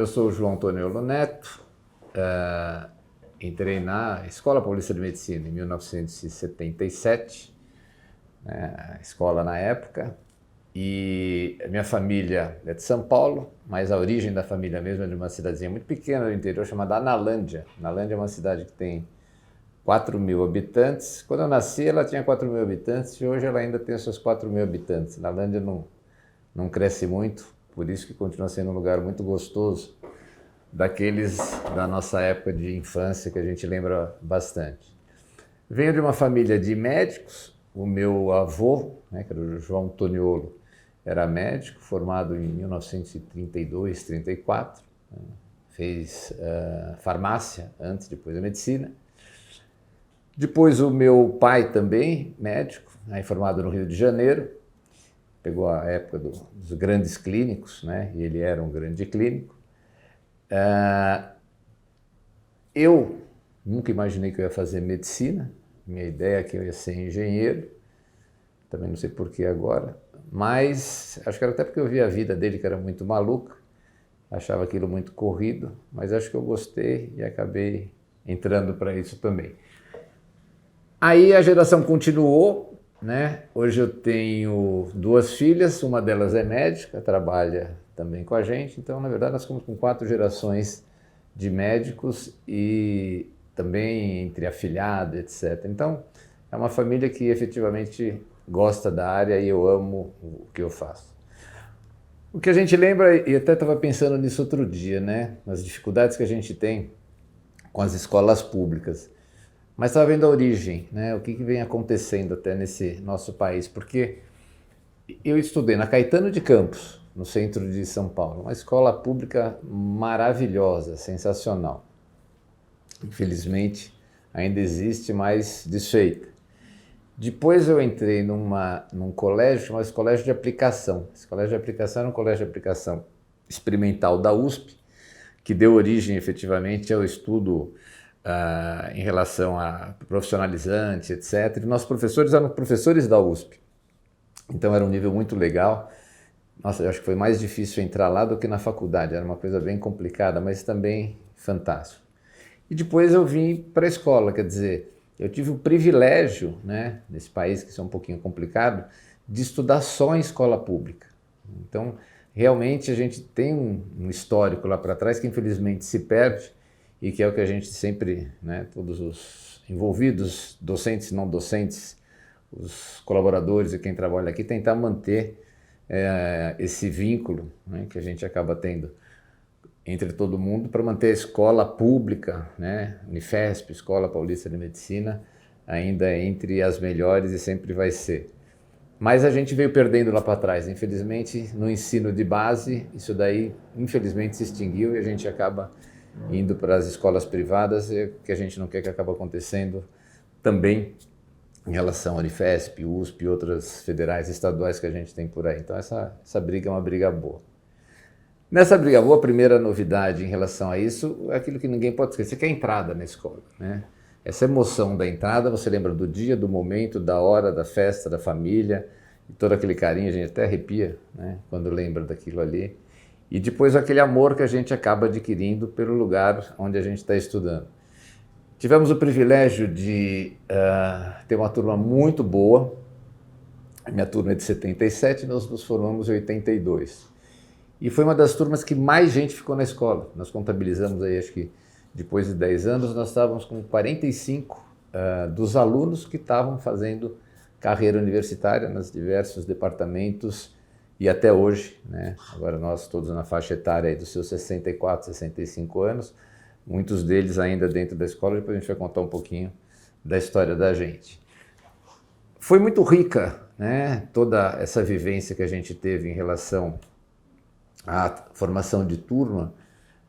eu sou o João Toniolo Neto, entrei na Escola Paulista de Medicina em 1977, a escola na época, e a minha família é de São Paulo, mas a origem da família mesmo é de uma cidadezinha muito pequena do interior chamada Analândia. Analândia é uma cidade que tem 4.000 habitantes. Quando eu nasci ela tinha 4.000 habitantes e hoje ela ainda tem os seus 4.000 habitantes. Analândia não cresce muito, por isso que continua sendo um lugar muito gostoso, daqueles da nossa época de infância que a gente lembra bastante. Venho de uma família de médicos. O meu avô, que era o João Toniolo, era médico, formado em 1932, 34, fez farmácia antes, depois a medicina. Depois o meu pai também, médico, formado no Rio de Janeiro, pegou a época dos grandes clínicos, e ele era um grande clínico. Eu nunca imaginei que eu ia fazer medicina, minha ideia é que eu ia ser engenheiro, também não sei por que agora, mas acho que era até porque eu vi a vida dele que era muito maluca, achava aquilo muito corrido, mas acho que eu gostei e acabei entrando para isso também. Aí a geração continuou, Hoje eu tenho 2 filhas, uma delas é médica, trabalha também com a gente, então na verdade nós ficamos com 4 gerações de médicos e também entre afilhado, etc. Então é uma família que efetivamente gosta da área e eu amo o que eu faço. O que a gente lembra, e até estava pensando nisso outro dia, nas dificuldades que a gente tem com as escolas públicas. Mas estava vendo a origem, o que vem acontecendo até nesse nosso país, porque eu estudei na Caetano de Campos, no centro de São Paulo, uma escola pública maravilhosa, sensacional. Infelizmente ainda existe, mas desfeita. Depois eu entrei num colégio chamado Colégio de Aplicação. Esse colégio de aplicação era um colégio de aplicação experimental da USP, que deu origem efetivamente ao estudo em relação a profissionalizante, etc. E nossos professores eram professores da USP, então era um nível muito legal. Nossa, eu acho que foi mais difícil entrar lá do que na faculdade, era uma coisa bem complicada, mas também fantástico. E depois eu vim para a escola, quer dizer, eu tive o privilégio, nesse país que isso é um pouquinho complicado, de estudar só em escola pública. Então, realmente a gente tem um histórico lá para trás que infelizmente se perde, e que é o que a gente sempre, todos os envolvidos, docentes e não docentes, os colaboradores e quem trabalha aqui, tentar manter esse vínculo que a gente acaba tendo entre todo mundo para manter a escola pública, Unifesp, Escola Paulista de Medicina, ainda entre as melhores e sempre vai ser. Mas a gente veio perdendo lá para trás, infelizmente, no ensino de base, isso daí infelizmente se extinguiu e a gente acaba indo para as escolas privadas, que a gente não quer que acabe acontecendo também em relação à Unifesp, USP e outras federais e estaduais que a gente tem por aí. Então essa briga é uma briga boa. Nessa briga boa, a primeira novidade em relação a isso é aquilo que ninguém pode esquecer, que é a entrada na escola. Essa emoção da entrada, você lembra do dia, do momento, da hora, da festa, da família, e todo aquele carinho, a gente até arrepia quando lembra daquilo ali. E depois aquele amor que a gente acaba adquirindo pelo lugar onde a gente está estudando. Tivemos o privilégio de ter uma turma muito boa. A minha turma é de 77 e nós nos formamos em 82. E foi uma das turmas que mais gente ficou na escola. Nós contabilizamos aí, acho que depois de 10 anos, nós estávamos com 45 dos alunos que estavam fazendo carreira universitária nos diversos departamentos e até hoje, agora nós todos na faixa etária aí dos seus 64, 65 anos, muitos deles ainda dentro da escola, depois a gente vai contar um pouquinho da história da gente. Foi muito rica, toda essa vivência que a gente teve em relação à formação de turma,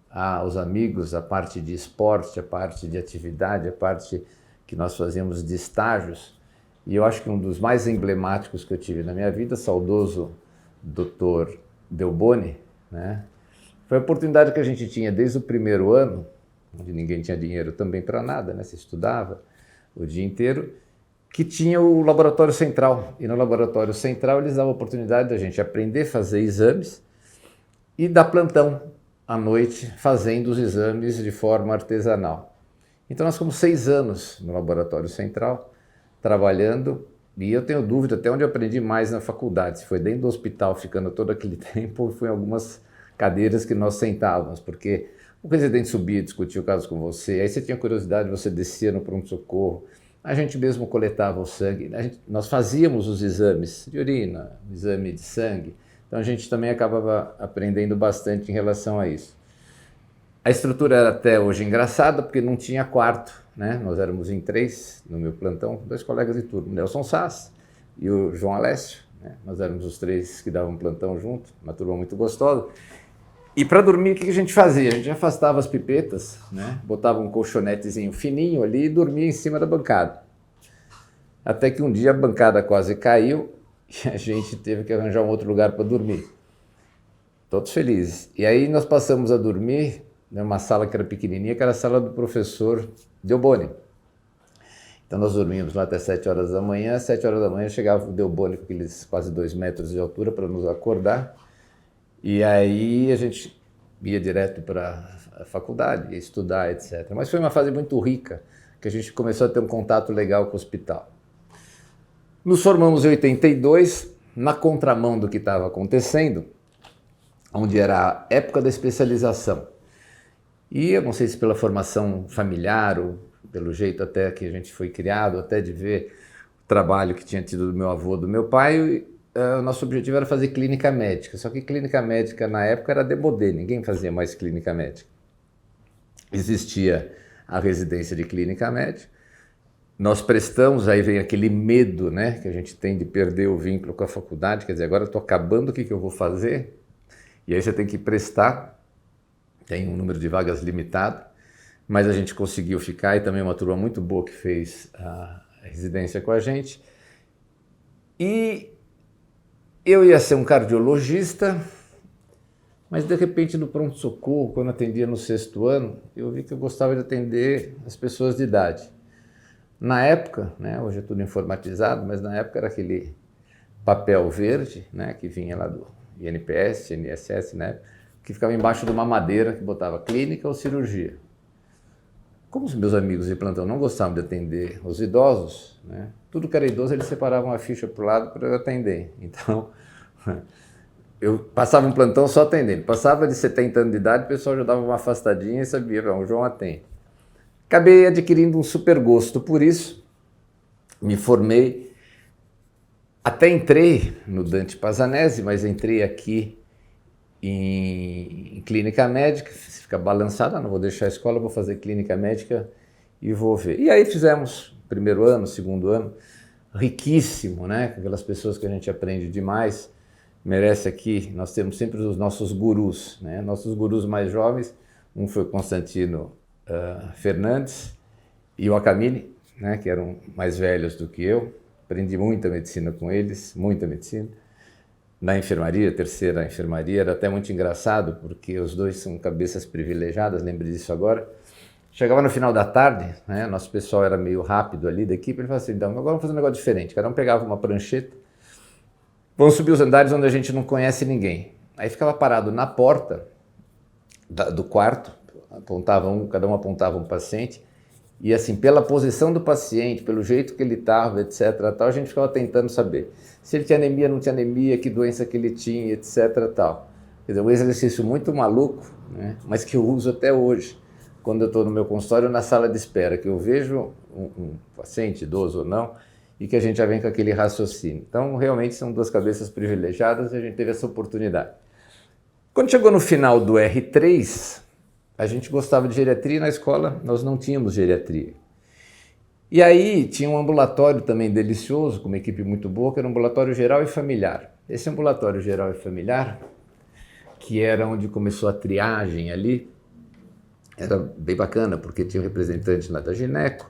aos amigos, a parte de esporte, a parte de atividade, a parte que nós fazíamos de estágios. E eu acho que um dos mais emblemáticos que eu tive na minha vida, saudoso Dr. Delboni, foi a oportunidade que a gente tinha desde o primeiro ano, onde ninguém tinha dinheiro também para nada, se estudava o dia inteiro, que tinha o laboratório central. E no laboratório central eles davam a oportunidade da gente aprender a fazer exames e dar plantão. à noite fazendo os exames de forma artesanal. Então nós ficamos 6 anos no Laboratório Central, trabalhando, e eu tenho dúvida até onde eu aprendi mais na faculdade, se foi dentro do hospital, ficando todo aquele tempo, ou foi em algumas cadeiras que nós sentávamos, porque o residente subia, discutia o caso com você, aí você tinha curiosidade, você descia no pronto-socorro, a gente mesmo coletava o sangue, nós fazíamos os exames de urina, exame de sangue, então a gente também acabava aprendendo bastante em relação a isso. A estrutura era até hoje engraçada, porque não tinha quarto, né? Nós éramos em 3 no meu plantão, 2 colegas de turno, Nelson Sass e o João Alessio, né? Nós éramos os 3 que davam plantão junto, uma turma muito gostosa. E para dormir, o que a gente fazia? A gente afastava as pipetas, né? Botava um colchonetezinho fininho ali e dormia em cima da bancada. Até que um dia a bancada quase caiu e a gente teve que arranjar um outro lugar para dormir. Todos felizes. E aí nós passamos a dormir numa sala que era pequenininha, que era a sala do professor Delboni. Então nós dormíamos lá até 7 horas da manhã, 7 horas da manhã chegava o Delboni com aqueles quase 2 metros de altura para nos acordar, e aí a gente ia direto para a faculdade, ia estudar, etc. Mas foi uma fase muito rica, que a gente começou a ter um contato legal com o hospital. Nos formamos em 82, na contramão do que estava acontecendo, onde era a época da especialização. E eu não sei se pela formação familiar ou pelo jeito até que a gente foi criado, até de ver o trabalho que tinha tido do meu avô, do meu pai, o nosso objetivo era fazer clínica médica. Só que clínica médica na época era demodê, ninguém fazia mais clínica médica. Existia a residência de clínica médica, nós prestamos, aí vem aquele medo, né, que a gente tem de perder o vínculo com a faculdade, quer dizer, agora eu estou acabando, o que eu vou fazer? E aí você tem que prestar. Tem um número de vagas limitado, mas a gente conseguiu ficar, e também uma turma muito boa que fez a residência com a gente. E eu ia ser um cardiologista, mas de repente no pronto-socorro, quando atendia no 6º ano, eu vi que eu gostava de atender as pessoas de idade. Na época, né, hoje é tudo informatizado, mas na época era aquele papel verde, né, que vinha lá do INPS, INSS, né, que ficava embaixo de uma madeira que botava clínica ou cirurgia. Como os meus amigos de plantão não gostavam de atender os idosos, né, tudo que era idoso eles separavam a ficha para o lado para eu atender. Então, eu passava um plantão só atendendo. Passava de 70 anos de idade, o pessoal já dava uma afastadinha e sabia, o João atende. Acabei adquirindo um super gosto por isso, me formei, até entrei no Dante Pazzanese, mas entrei aqui em clínica médica, fica balançado, não vou deixar a escola, vou fazer clínica médica e vou ver. E aí fizemos 1º ano, 2º ano, riquíssimo, né? Aquelas pessoas que a gente aprende demais, merece aqui, nós temos sempre os nossos gurus, né? Nossos gurus mais jovens, um foi o Constantino Fernandes e o Acamini, né? Que eram mais velhos do que eu, aprendi muita medicina com eles, muita medicina. Na enfermaria, 3ª enfermaria, era até muito engraçado, porque os dois são cabeças privilegiadas, lembre disso agora. Chegava no final da tarde, né, nosso pessoal era meio rápido ali da equipe, ele falava assim, então, agora vamos fazer um negócio diferente. Cada um pegava uma prancheta, vamos subir os andares onde a gente não conhece ninguém. Aí ficava parado na porta do quarto, cada um apontava um paciente, e assim, pela posição do paciente, pelo jeito que ele estava, etc., tal, a gente ficava tentando saber se ele tinha anemia, não tinha anemia, que doença que ele tinha, etc., tal. Quer dizer, um exercício muito maluco, né, mas que eu uso até hoje, quando eu estou no meu consultório, na sala de espera, que eu vejo um paciente, idoso ou não, e que a gente já vem com aquele raciocínio. Então, realmente, são 2 cabeças privilegiadas e a gente teve essa oportunidade. Quando chegou no final do R3, a gente gostava de geriatria, e na escola nós não tínhamos geriatria. E aí tinha um ambulatório também delicioso, com uma equipe muito boa, que era um ambulatório geral e familiar. Esse ambulatório geral e familiar, que era onde começou a triagem ali, era bem bacana, porque tinha um representante lá da gineco,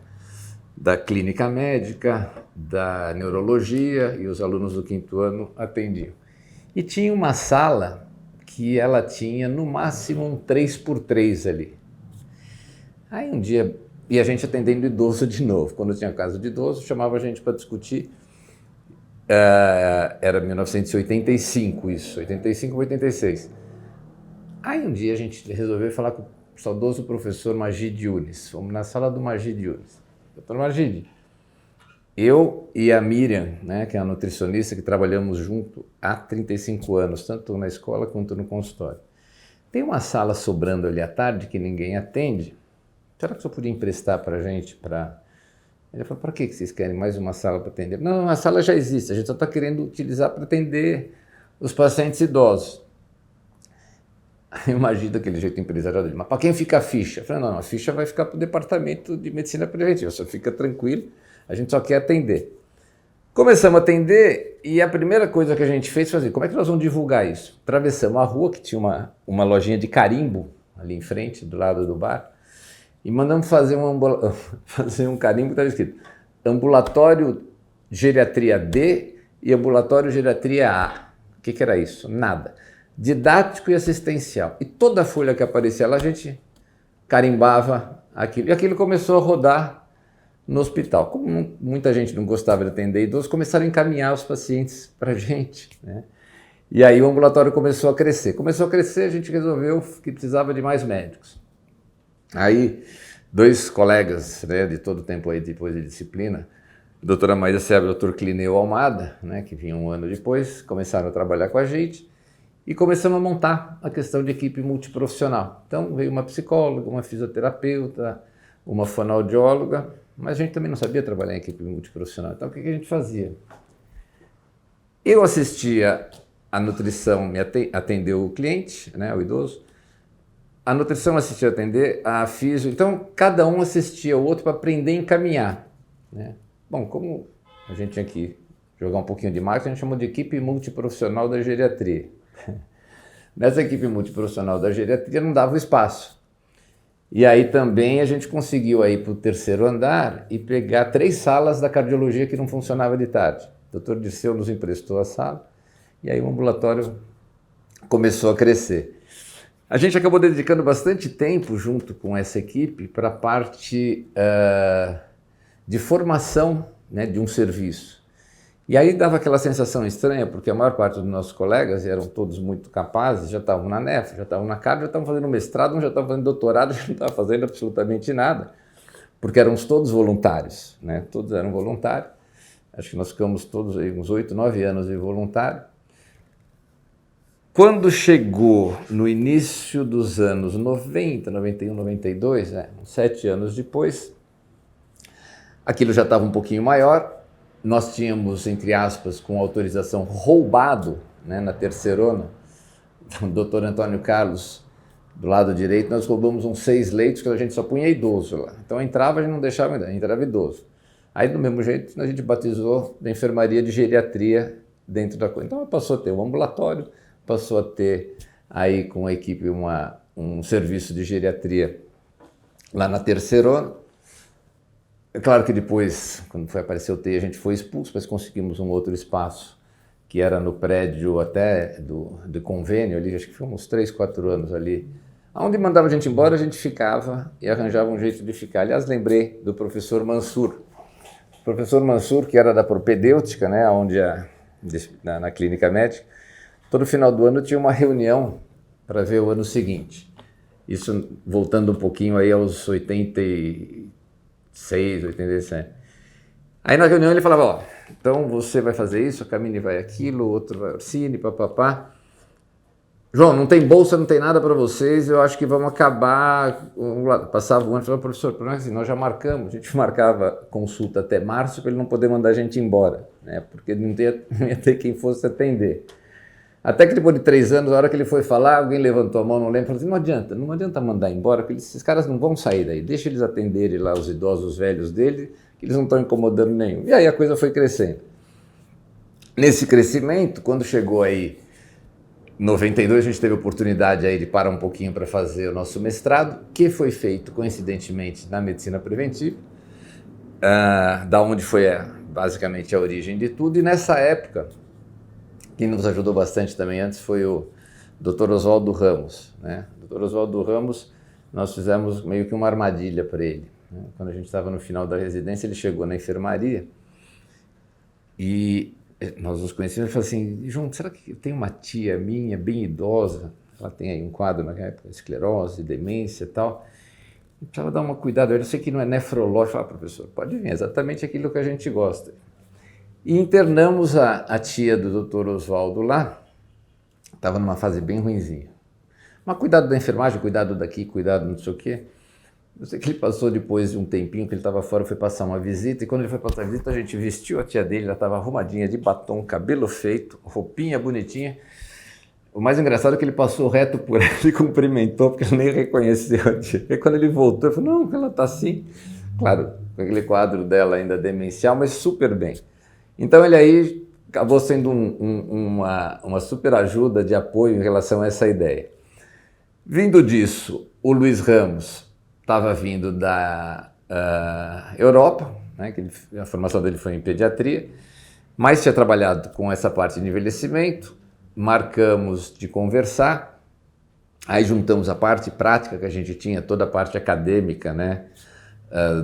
da clínica médica, da neurologia, e os alunos do 5º ano atendiam. E tinha uma sala que ela tinha no máximo um 3x3 ali. Aí um dia, e a gente atendendo idoso de novo, quando tinha caso de idoso, chamava a gente para discutir, era 1985 isso, 85 ou 86. Aí um dia a gente resolveu falar com o saudoso professor Magid Yunis. Fomos na sala do Magid Yunis. Doutor Magid, eu e a Miriam, né, que é a nutricionista que trabalhamos junto há 35 anos, tanto na escola quanto no consultório. Tem uma sala sobrando ali à tarde que ninguém atende. Será que o senhor podia emprestar para a gente? Ele falou, para que vocês querem mais uma sala para atender? Não, a sala já existe, a gente só está querendo utilizar para atender os pacientes idosos. Aí imagina aquele jeito empresarial dele, mas para quem fica a ficha? Eu falei, não, a ficha vai ficar para o departamento de medicina preventiva, só fica tranquilo, a gente só quer atender. Começamos a atender e a primeira coisa que a gente fez foi assim, como é que nós vamos divulgar isso? Atravessamos a rua, que tinha uma lojinha de carimbo ali em frente, do lado do bar, e mandamos fazer um carimbo que estava escrito Ambulatório Geriatria D e Ambulatório Geriatria A. O que era isso? Nada. Didático e assistencial. E toda a folha que aparecia lá, a gente carimbava aquilo. E aquilo começou a rodar no hospital. Como muita gente não gostava de atender idosos, começaram a encaminhar os pacientes para a gente, né? E aí o ambulatório começou a crescer. Começou a crescer, a gente resolveu que precisava de mais médicos. Aí, dois colegas, né, de todo o tempo aí depois de disciplina, a doutora Maísa Seabra e o doutor Clineu Almada, né, que vinham um ano depois, começaram a trabalhar com a gente e começamos a montar a questão de equipe multiprofissional. Então, veio uma psicóloga, uma fisioterapeuta, uma fonoaudióloga, mas a gente também não sabia trabalhar em equipe multiprofissional. Então, o que a gente fazia? Eu assistia a nutrição, atendeu o cliente, né, o idoso, a nutrição assistia a atender, a fisio, então cada um assistia o outro para aprender a encaminhar, né? Bom, como a gente tinha que jogar um pouquinho de marketing, a gente chamou de equipe multiprofissional da geriatria. Nessa equipe multiprofissional da geriatria não dava espaço. E aí também a gente conseguiu ir para o terceiro andar e pegar 3 salas da cardiologia que não funcionava de tarde. O doutor Dirceu nos emprestou a sala e aí o ambulatório começou a crescer. A gente acabou dedicando bastante tempo junto com essa equipe para a parte de formação, né, de um serviço. E aí dava aquela sensação estranha, porque a maior parte dos nossos colegas eram todos muito capazes, já estavam na NEF, já estavam na CARD, já estavam fazendo mestrado, já estavam fazendo doutorado, já não estavam fazendo absolutamente nada, porque éramos todos voluntários, né? Todos eram voluntários. Acho que nós ficamos todos aí uns 8, 9 anos de voluntário. Quando chegou no início dos anos 90, 91, 92, uns 7 anos depois, aquilo já estava um pouquinho maior, nós tínhamos, entre aspas, com autorização roubado, né, na terceirona, o doutor Antônio Carlos, do lado direito, nós roubamos uns 6 leitos que a gente só punha idoso lá. Então entrava, a gente não deixava entrar, entrava idoso. Aí do mesmo jeito a gente batizou da enfermaria de geriatria dentro da coisa. Então passou a ter um ambulatório, passou a ter aí com a equipe um serviço de geriatria lá na terceirona. É claro que depois, quando foi aparecer o TI, a gente foi expulso, mas conseguimos um outro espaço, que era no prédio até do convênio ali, acho que foi uns 3, 4 anos ali. Onde mandava a gente embora, a gente ficava e arranjava um jeito de ficar. Aliás, lembrei do professor Mansur. O professor Mansur, que era da propedêutica, né, onde na clínica médica, todo final do ano tinha uma reunião para ver o ano seguinte. Isso voltando um pouquinho aí aos 86, 87. Aí na reunião ele falava, ó, então você vai fazer isso, a Camille vai aquilo, o outro vai Orsini, papapá. João, não tem bolsa, não tem nada para vocês, eu acho que vamos acabar. Passava um ano e falava, professor, por assim, nós já marcamos, a gente marcava consulta até março para ele não poder mandar a gente embora, né? Porque não ia ter quem fosse atender. Até que depois de 3 anos, a hora que ele foi falar, alguém levantou a mão, não lembro, falou assim, não adianta mandar embora, porque esses caras não vão sair daí, deixa eles atenderem lá os idosos, os velhos dele, que eles não estão incomodando nenhum. E aí a coisa foi crescendo. Nesse crescimento, quando chegou aí em 92, a gente teve a oportunidade aí de parar um pouquinho para fazer o nosso mestrado, que foi feito, coincidentemente, na medicina preventiva, da onde foi basicamente a origem de tudo, e nessa época, quem nos ajudou bastante também antes foi o Dr. Oswaldo Ramos, né? O Dr. Oswaldo Ramos, nós fizemos meio que uma armadilha para ele, né? Quando a gente estava no final da residência, ele chegou na enfermaria e nós nos conhecemos e falou assim, João, será que eu tenho uma tia minha, bem idosa, ela tem aí um quadro na época, esclerose, demência e tal. Eu precisava dar uma cuidado, eu sei que não é nefrológico. Professor, pode vir, exatamente aquilo que a gente gosta. E internamos a tia do Dr. Oswaldo lá, estava numa fase bem ruinzinha. Mas cuidado da enfermagem, cuidado daqui, cuidado não sei o quê. Eu sei que ele passou depois de um tempinho que ele estava fora, foi passar uma visita, e quando ele foi passar a visita, a gente vestiu a tia dele, ela estava arrumadinha de batom, cabelo feito, roupinha bonitinha. O mais engraçado é que ele passou reto por ela e cumprimentou, porque ele nem reconheceu a tia. E quando ele voltou, ele falou, não, ela está assim. Claro, com aquele quadro dela ainda demencial, mas super bem. Então ele aí acabou sendo uma super ajuda de apoio em relação a essa ideia. Vindo disso, o Luiz Ramos estava vindo da Europa, né, que a formação dele foi em pediatria, mas tinha trabalhado com essa parte de envelhecimento, marcamos de conversar, aí juntamos a parte prática que a gente tinha, toda a parte acadêmica, né,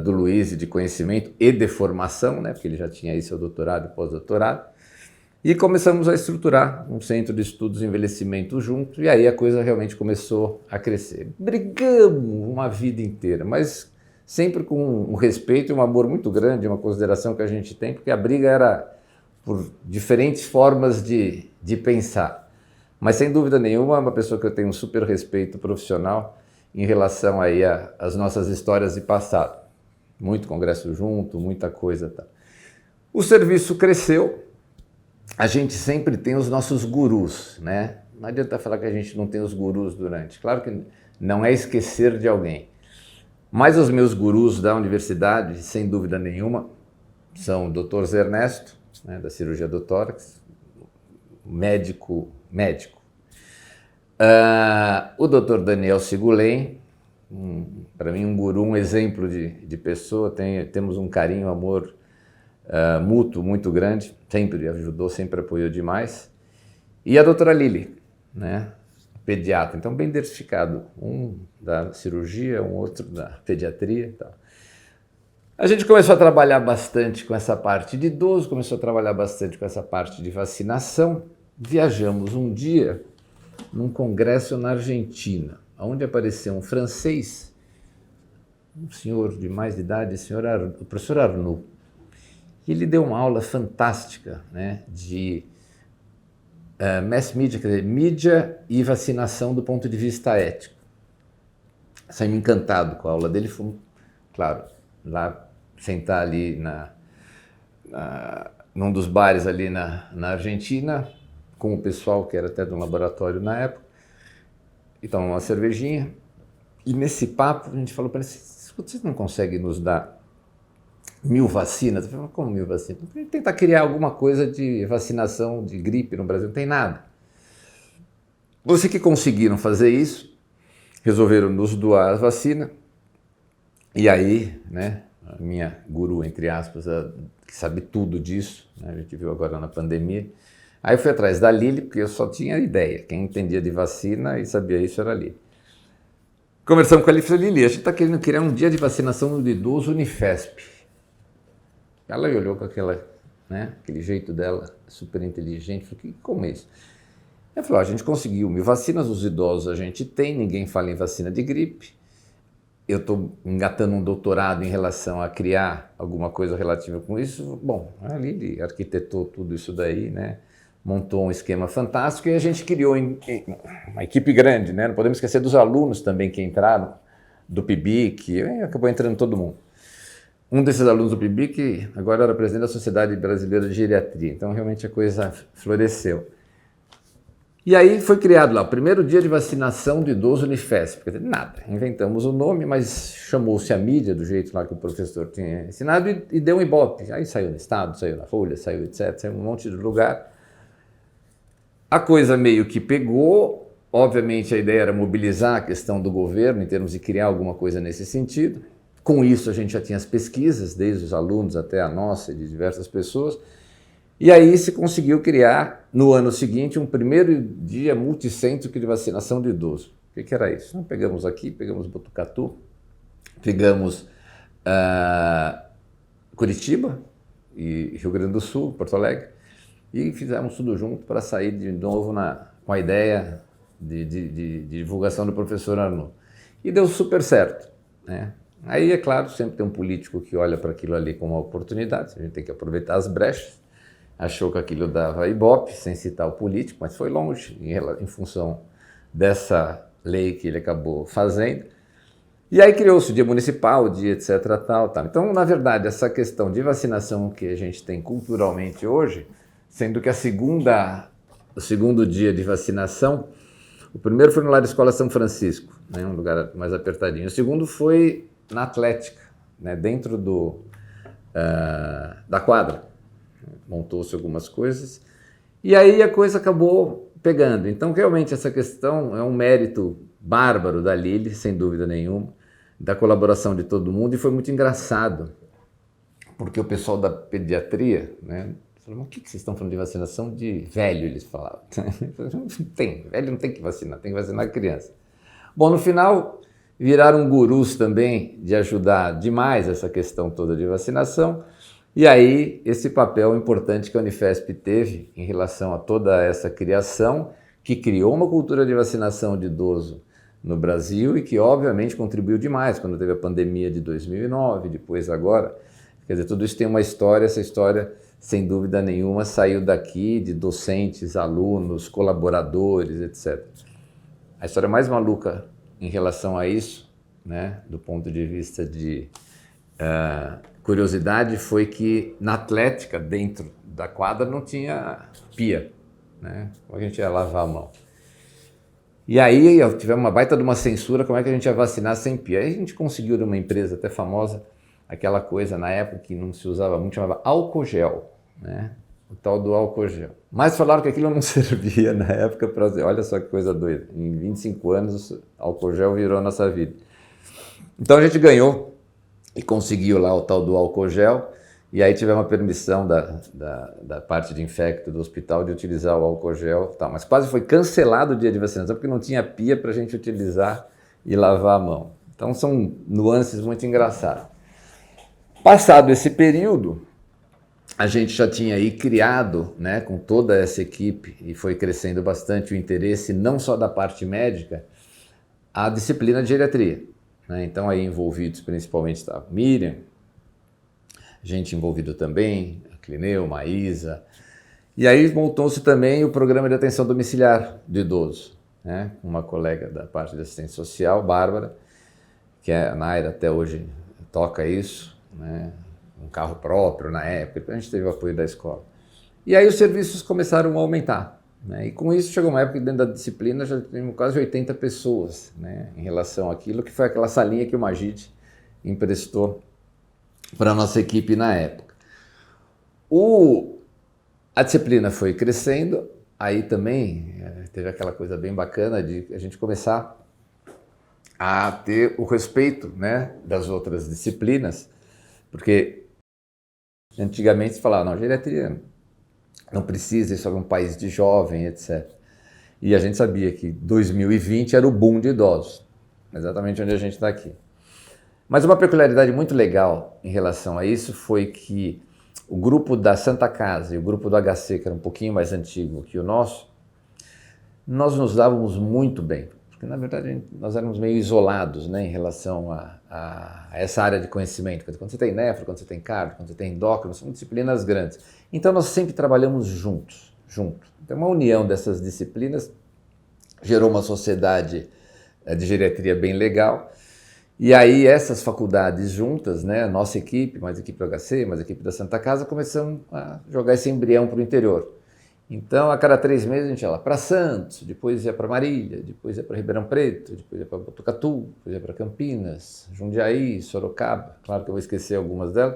do Luiz, de conhecimento e de formação, né, porque ele já tinha aí seu doutorado e pós-doutorado, e começamos a estruturar um centro de estudos de envelhecimento junto, e aí a coisa realmente começou a crescer. Brigamos uma vida inteira, mas sempre com um respeito e um amor muito grande, uma consideração que a gente tem, porque a briga era por diferentes formas de pensar. Mas sem dúvida nenhuma, é uma pessoa que eu tenho um super respeito profissional em relação aí às nossas histórias de passado. Muito congresso junto, muita coisa. Tá. O serviço cresceu, a gente sempre tem os nossos gurus, né? Não adianta falar que a gente não tem os gurus durante. Claro que não é esquecer de alguém. Mas os meus gurus da universidade, sem dúvida nenhuma, são o Dr. Zé Ernesto, né, da cirurgia do tórax, médico. O Dr. Daniel Sigulen, para mim um guru, um exemplo de pessoa, temos um carinho, amor mútuo muito grande, sempre ajudou, sempre apoiou demais. E a doutora Lili, né, pediatra, então bem diversificado, um da cirurgia, um outro da pediatria e tal. A gente começou a trabalhar bastante com essa parte de idoso, começou a trabalhar bastante com essa parte de vacinação. Viajamos um dia num congresso na Argentina, onde apareceu um francês, um senhor de mais de idade, o professor Arnaud. Ele deu uma aula fantástica, né, de mass media, quer dizer, mídia e vacinação do ponto de vista ético. Saí encantado com a aula dele, fomos, claro, lá sentar ali num dos bares ali na Argentina, com o pessoal que era até de um laboratório na época, e tomar uma cervejinha. E nesse papo a gente falou para ele, vocês não conseguem nos dar 1000 vacinas? Eu falei, como 1000 vacinas? Vamos tentar criar alguma coisa de vacinação de gripe no Brasil, não tem nada. Você que conseguiram fazer isso, resolveram nos doar a vacina, e aí, né, a minha guru, entre aspas, que sabe tudo disso, né, a gente viu agora na pandemia, aí eu fui atrás da Lili, porque eu só tinha ideia, quem entendia de vacina e sabia isso era a Lili. Conversamos com a Lili e falei, Lili, a gente está querendo criar um dia de vacinação do idoso Unifesp. Ela olhou com aquele jeito dela, super inteligente, falou, como é isso? Eu falei, a gente conseguiu 1000 vacinas, os idosos a gente tem, ninguém fala em vacina de gripe. Eu estou engatando um doutorado em relação a criar alguma coisa relativa com isso. Bom, a Lili arquitetou tudo isso daí, né? Montou um esquema fantástico e a gente criou uma equipe grande, né? Não podemos esquecer dos alunos também que entraram, do PIBIC, acabou entrando todo mundo. Um desses alunos do PIBIC agora era presidente da Sociedade Brasileira de Geriatria, então realmente a coisa floresceu. E aí foi criado lá o primeiro dia de vacinação do idoso Unifesp. Quer dizer, nada, inventamos o nome, mas chamou-se a mídia do jeito lá que o professor tinha ensinado e deu um ibope. Aí saiu no Estado, saiu na Folha, saiu etc, saiu um monte de lugar. A coisa meio que pegou, obviamente a ideia era mobilizar a questão do governo em termos de criar alguma coisa nesse sentido. Com isso a gente já tinha as pesquisas, desde os alunos até a nossa e de diversas pessoas. E aí se conseguiu criar, no ano seguinte, um primeiro dia multicêntrico de vacinação de idoso. O que era isso? Então, pegamos Botucatu, pegamos Curitiba e Rio Grande do Sul, Porto Alegre, e fizemos tudo junto para sair de novo com a ideia de divulgação do professor Arnaud. E deu super certo, né? Aí, é claro, sempre tem um político que olha para aquilo ali como uma oportunidade, a gente tem que aproveitar as brechas. Achou que aquilo dava ibope, sem citar o político, mas foi longe em função dessa lei que ele acabou fazendo. E aí criou-se o dia municipal, o dia etc. tal. Então, na verdade, essa questão de vacinação que a gente tem culturalmente hoje, sendo que o segundo dia de vacinação, o primeiro foi no Lar Escola São Francisco, né, um lugar mais apertadinho. O segundo foi na Atlética, né, dentro da quadra. Montou-se algumas coisas. E aí a coisa acabou pegando. Então, realmente, essa questão é um mérito bárbaro da Lili, sem dúvida nenhuma, da colaboração de todo mundo, e foi muito engraçado, porque o pessoal da pediatria, né, falou, mas o que vocês estão falando de vacinação de velho, eles falavam. Não tem, velho não tem que vacinar criança. Bom, no final, viraram gurus também de ajudar demais essa questão toda de vacinação, e aí esse papel importante que a Unifesp teve em relação a toda essa criação, que criou uma cultura de vacinação de idoso no Brasil e que obviamente contribuiu demais quando teve a pandemia de 2009, depois agora. Quer dizer, tudo isso tem uma história, essa história, sem dúvida nenhuma, saiu daqui de docentes, alunos, colaboradores, etc. A história mais maluca em relação a isso, né, do ponto de vista de curiosidade, foi que na Atlética, dentro da quadra, não tinha pia, né? Como a gente ia lavar a mão? E aí tivemos uma baita de uma censura, como é que a gente ia vacinar sem pia? Aí a gente conseguiu de uma empresa até famosa, aquela coisa na época que não se usava muito, chamava álcool gel, né? O tal do álcool gel. Mas falaram que aquilo não servia na época para... Olha só que coisa doida, em 25 anos álcool gel virou a nossa vida. Então a gente ganhou e conseguiu lá o tal do álcool gel, e aí tivemos a permissão da parte de infecto do hospital de utilizar o álcool gel, tal. Mas quase foi cancelado o dia de vacinação porque não tinha pia para a gente utilizar e lavar a mão. Então são nuances muito engraçadas. Passado esse período, a gente já tinha aí criado, né, com toda essa equipe, e foi crescendo bastante o interesse, não só da parte médica, a disciplina de geriatria, né? Então aí envolvidos principalmente estava Miriam, gente envolvida também, a Clineu, Maísa, e aí montou-se também o programa de atenção domiciliar de idoso, né? Uma colega da parte de assistência social, Bárbara, que é a Naira até hoje toca isso, né? Um carro próprio na época, a gente teve o apoio da escola. E aí os serviços começaram a aumentar, né? E com isso chegou uma época que dentro da disciplina já tínhamos quase 80 pessoas, né, em relação àquilo, que foi aquela salinha que o Magid emprestou para a nossa equipe na época. A disciplina foi crescendo, aí também teve aquela coisa bem bacana de a gente começar a ter o respeito, né, das outras disciplinas, porque antigamente se falava, não, geriatria não precisa, isso é um país de jovem, etc. E a gente sabia que 2020 era o boom de idosos, exatamente onde a gente está aqui. Mas uma peculiaridade muito legal em relação a isso foi que o grupo da Santa Casa e o grupo do HC, que era um pouquinho mais antigo que o nosso, nós nos dávamos muito bem, porque na verdade nós éramos meio isolados, né, em relação a essa área de conhecimento. Quando você tem nefro, quando você tem cardio, quando você tem endócrino, são disciplinas grandes. Então nós sempre trabalhamos juntos. Então uma união dessas disciplinas gerou uma sociedade de geriatria bem legal. E aí essas faculdades juntas, né, nossa equipe, mais a equipe do HC, mais a equipe da Santa Casa, começamos a jogar esse embrião para o interior. Então, a cada 3 meses a gente ia lá para Santos, depois ia para Marília, depois ia para Ribeirão Preto, depois ia para Botucatu, depois ia para Campinas, Jundiaí, Sorocaba, claro que eu vou esquecer algumas delas,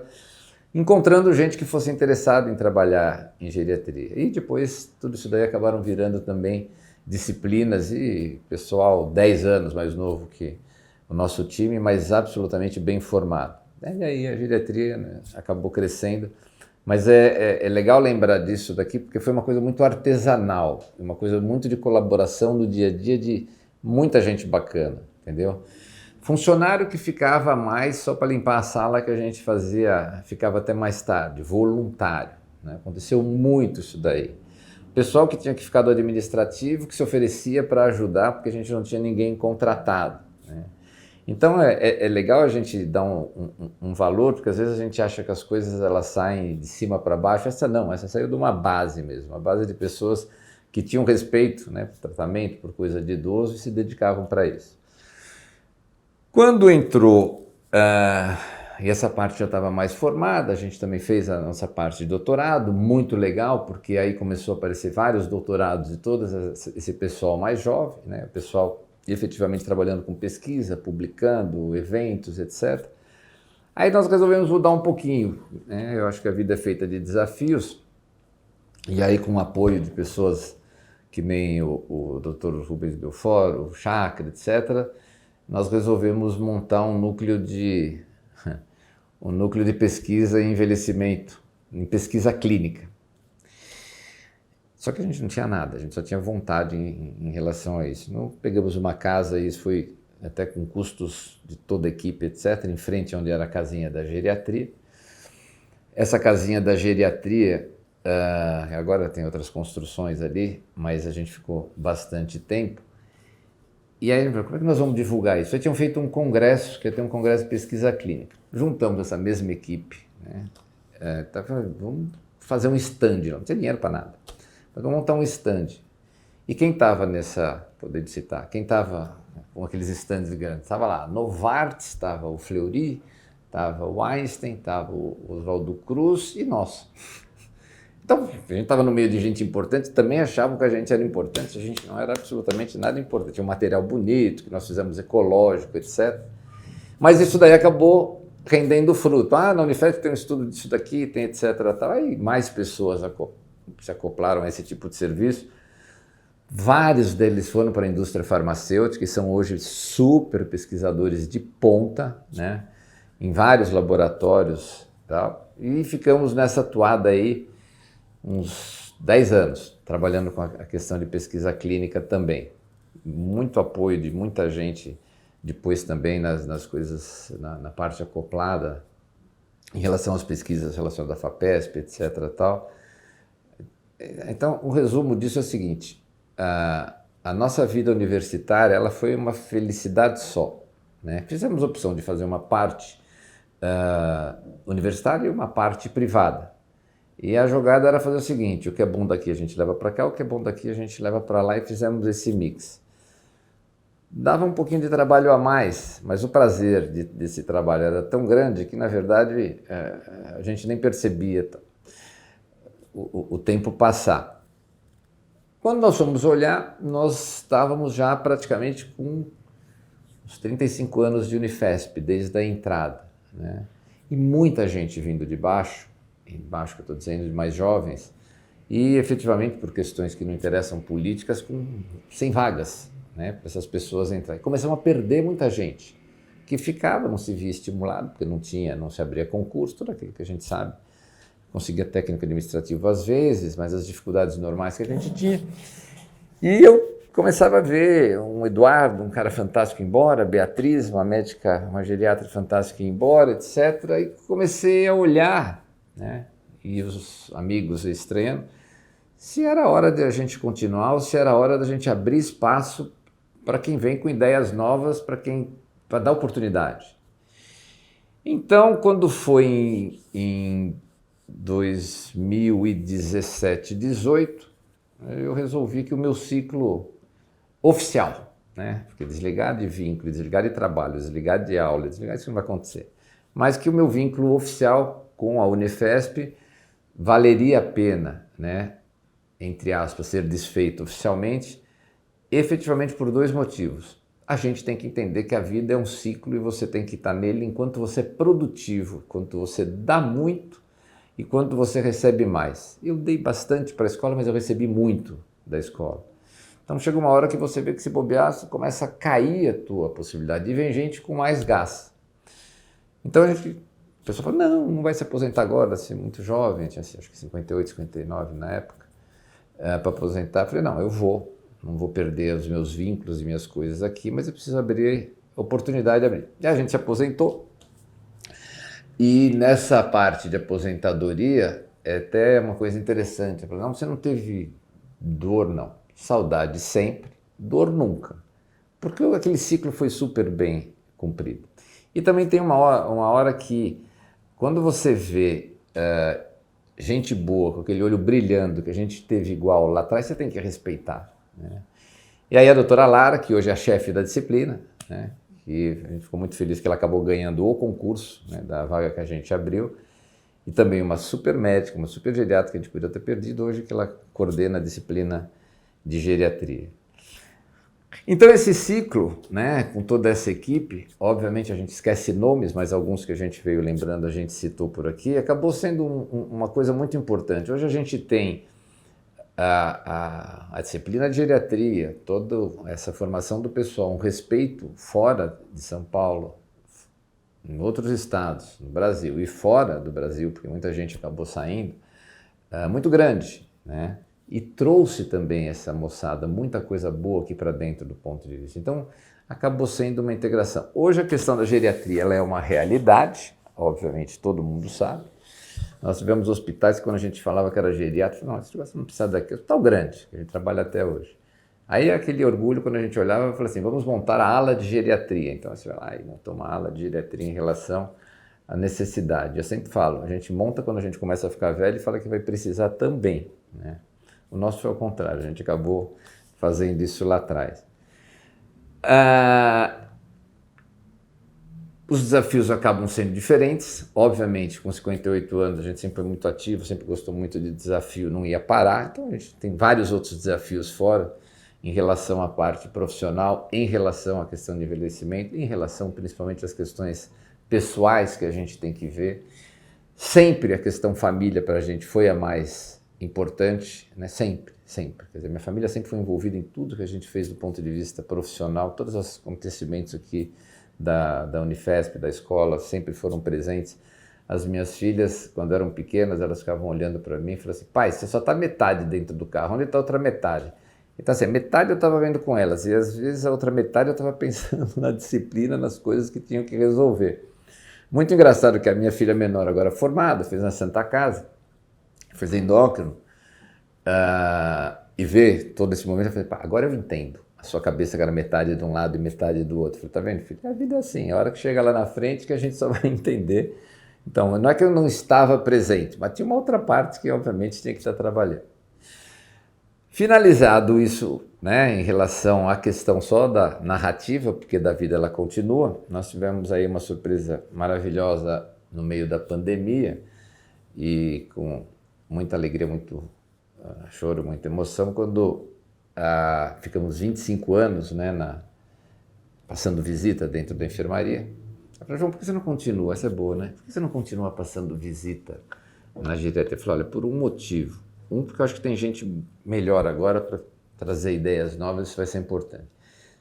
encontrando gente que fosse interessada em trabalhar em geriatria. E depois tudo isso daí acabaram virando também disciplinas e pessoal 10 anos mais novo que o nosso time, mas absolutamente bem formado. E aí a geriatria, né, acabou crescendo, mas é legal lembrar disso daqui, porque foi uma coisa muito artesanal, uma coisa muito de colaboração no dia a dia de muita gente bacana, entendeu? Funcionário que ficava mais só para limpar a sala que a gente fazia, ficava até mais tarde, voluntário, né? Aconteceu muito isso daí. pessoal que tinha que ficar do administrativo, que se oferecia para ajudar, porque a gente não tinha ninguém contratado, né? Então é legal a gente dar um valor, porque às vezes a gente acha que as coisas elas saem de cima para baixo. Essa não, essa saiu de uma base mesmo, uma base de pessoas que tinham respeito, né, por tratamento, por coisa de idoso e se dedicavam para isso. Quando entrou, e essa parte já estava mais formada, a gente também fez a nossa parte de doutorado, muito legal, porque aí começou a aparecer vários doutorados de todo esse pessoal mais jovem, né, o pessoal efetivamente trabalhando com pesquisa, publicando, eventos, etc. Aí nós resolvemos mudar um pouquinho, né? Eu acho que a vida é feita de desafios, e aí com o apoio de pessoas que nem o Dr. Rubens Belfort, o Chakra, etc., nós resolvemos montar um núcleo de pesquisa em envelhecimento, em pesquisa clínica. Só que a gente não tinha nada, a gente só tinha vontade em relação a isso. Então pegamos uma casa, e isso foi até com custos de toda a equipe, etc., em frente onde era a casinha da geriatria. Essa casinha da geriatria, agora tem outras construções ali, mas a gente ficou bastante tempo. E aí, como é que nós vamos divulgar isso? Já tinham feito um congresso, que ia ter um congresso de pesquisa clínica. Juntamos essa mesma equipe, né? Vamos fazer um stand, não tinha dinheiro para nada. Mas vamos montar um stand. E quem estava nessa, poder citar, quem estava com aqueles stands grandes? Estava lá Novartis, estava o Fleury, estava o Einstein, estava o Oswaldo Cruz e nós. Então, a gente estava no meio de gente importante, também achavam que a gente era importante, a gente não era absolutamente nada importante. Tinha um material bonito, que nós fizemos ecológico, etc. Mas isso daí acabou rendendo fruto. Na Unifesp tem um estudo disso daqui, tem etc. Tal. Aí mais pessoas se acoplaram a esse tipo de serviço. Vários deles foram para a indústria farmacêutica e são hoje super pesquisadores de ponta, né, em vários laboratórios, tal. E ficamos nessa toada aí uns 10 anos, trabalhando com a questão de pesquisa clínica também. Muito apoio de muita gente depois também nas coisas, na parte acoplada, em relação às pesquisas relacionadas à FAPESP, etc. Tal. Então, o resumo disso é o seguinte: a nossa vida universitária ela foi uma felicidade só, né? Fizemos a opção de fazer uma parte universitária e uma parte privada. E a jogada era fazer o seguinte: o que é bom daqui a gente leva para cá, o que é bom daqui a gente leva para lá, e fizemos esse mix. Dava um pouquinho de trabalho a mais, mas o prazer desse trabalho era tão grande que, na verdade, a gente nem percebia o tempo passar. Quando nós fomos olhar, nós estávamos já praticamente com uns 35 anos de Unifesp, desde a entrada, né? E muita gente vindo de baixo que eu estou dizendo, de mais jovens, e efetivamente por questões que não interessam políticas, sem vagas, né, para essas pessoas entrarem. Começamos a perder muita gente que ficava, não se via estimulado, porque não se abria concurso, tudo aquilo que a gente sabe. Conseguia técnico administrativo às vezes, mas as dificuldades normais que a gente tinha. E eu começava a ver um Eduardo, um cara fantástico, ir embora, Beatriz, uma médica, uma geriatra fantástica, ir embora, etc. E comecei a olhar, né, e os amigos estranhando, se era hora de a gente continuar ou se era hora da gente abrir espaço para quem vem com ideias novas, para dar oportunidade. Então, quando foi em 2017, 18, eu resolvi que o meu ciclo oficial, né, porque desligar de vínculo, desligar de trabalho, desligar de aula, desligar, isso não vai acontecer, mas que o meu vínculo oficial com a Unifesp valeria a pena, né, entre aspas, ser desfeito oficialmente, efetivamente por 2 motivos. A gente tem que entender que a vida é um ciclo e você tem que estar nele enquanto você é produtivo, enquanto você dá muito e quando você recebe mais. Eu dei bastante para a escola, mas eu recebi muito da escola. Então chega uma hora que você vê que se bobear, você começa a cair a tua possibilidade. E vem gente com mais gás. Então a pessoa fala, não vai se aposentar agora, assim, muito jovem, tinha acho que 58, 59 na época, para aposentar. Eu falei, não vou perder os meus vínculos e minhas coisas aqui, mas eu preciso abrir oportunidade de abrir. E a gente se aposentou. E nessa parte de aposentadoria, é até uma coisa interessante. Eu falei, não, você não teve dor não. Saudade sempre, dor nunca. Porque aquele ciclo foi super bem cumprido. E também tem uma hora que, quando você vê gente boa, com aquele olho brilhando, que a gente teve igual lá atrás, você tem que respeitar, né? E aí a doutora Lara, que hoje é a chefe da disciplina, né, que a gente ficou muito feliz que ela acabou ganhando o concurso, né, da vaga que a gente abriu, e também uma super médica, uma super geriatra que a gente podia ter perdido hoje, que ela coordena a disciplina de geriatria. Então esse ciclo, né, com toda essa equipe, obviamente a gente esquece nomes, mas alguns que a gente veio lembrando, a gente citou por aqui, acabou sendo uma coisa muito importante. Hoje a gente tem a disciplina de geriatria, toda essa formação do pessoal, um respeito fora de São Paulo, em outros estados, no Brasil e fora do Brasil, porque muita gente acabou saindo, muito grande, né? E trouxe também essa moçada muita coisa boa aqui para dentro do ponto de vista. Então, acabou sendo uma integração. Hoje a questão da geriatria ela é uma realidade, obviamente todo mundo sabe. Nós tivemos hospitais que quando a gente falava que era geriatra, não, esse negócio não precisa daqui, é hospital grande, que a gente trabalha até hoje. Aí aquele orgulho, quando a gente olhava, eu falei assim, vamos montar a ala de geriatria. Então você vai lá e montou uma ala de geriatria em relação à necessidade. Eu sempre falo, a gente monta quando a gente começa a ficar velho e fala que vai precisar também, né? O nosso foi ao contrário, a gente acabou fazendo isso lá atrás. Os desafios acabam sendo diferentes, obviamente, com 58 anos a gente sempre foi muito ativo, sempre gostou muito de desafio, não ia parar, então a gente tem vários outros desafios fora, em relação à parte profissional, em relação à questão de envelhecimento, em relação principalmente às questões pessoais que a gente tem que ver. Sempre a questão família para a gente foi a mais importante, né? Sempre. Quer dizer, minha família sempre foi envolvida em tudo que a gente fez do ponto de vista profissional, todos os acontecimentos aqui da Unifesp, da escola, sempre foram presentes. As minhas filhas, quando eram pequenas, elas ficavam olhando para mim e falavam assim, pai, você só está metade dentro do carro, onde está a outra metade? Então assim, metade eu estava vendo com elas, e às vezes a outra metade eu estava pensando na disciplina, nas coisas que tinham que resolver. Muito engraçado que a minha filha menor, agora formada, fez na Santa Casa, fez endócrino, e ver todo esse momento, eu falei, pá, agora eu entendo. A sua cabeça era metade de um lado e metade do outro. Eu falei, tá vendo, filho? A vida é assim, a hora que chega lá na frente que a gente só vai entender. Então, não é que eu não estava presente, mas tinha uma outra parte que, obviamente, tinha que estar trabalhando. Finalizado isso, né, em relação à questão só da narrativa, porque da vida ela continua, nós tivemos aí uma surpresa maravilhosa no meio da pandemia e com muita alegria, muito choro, muita emoção, quando ficamos 25 anos, né, passando visita dentro da enfermaria. Eu falei, João, por que você não continua? Essa é boa, né? Por que você não continua passando visita na geriatria? Eu falei, olha, por um motivo. Porque eu acho que tem gente melhor agora para trazer ideias novas, isso vai ser importante.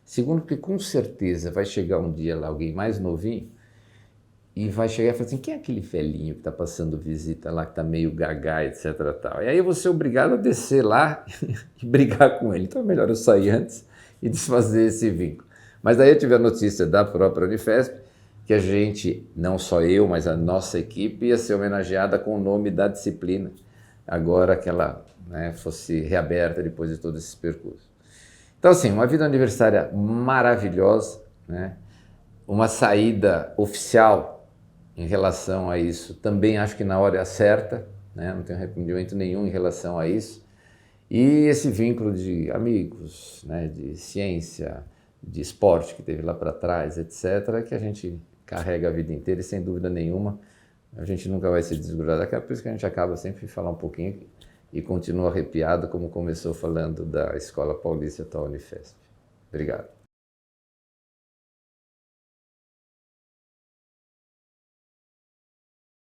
Segundo, porque com certeza vai chegar um dia lá alguém mais novinho e vai chegar e falar assim, quem é aquele velhinho que está passando visita lá, que está meio gaga, etc. Tal. E aí eu vou ser obrigado a descer lá e brigar com ele. Então é melhor eu sair antes e desfazer esse vínculo. Mas daí eu tive a notícia da própria Unifesp que a gente, não só eu, mas a nossa equipe ia ser homenageada com o nome da disciplina, agora que ela, né, fosse reaberta depois de todo esse percurso. Então assim, uma vida universitária maravilhosa, né? Uma saída oficial em relação a isso, também acho que na hora certa, né? Não tenho arrependimento nenhum em relação a isso. E esse vínculo de amigos, né? De ciência, de esporte que teve lá para trás, etc., que a gente carrega a vida inteira e sem dúvida nenhuma a gente nunca vai se desgrudar daquela, por isso que a gente acaba sempre falar um pouquinho e continua arrepiado como começou falando da Escola Paulista da Unifesp. Obrigado.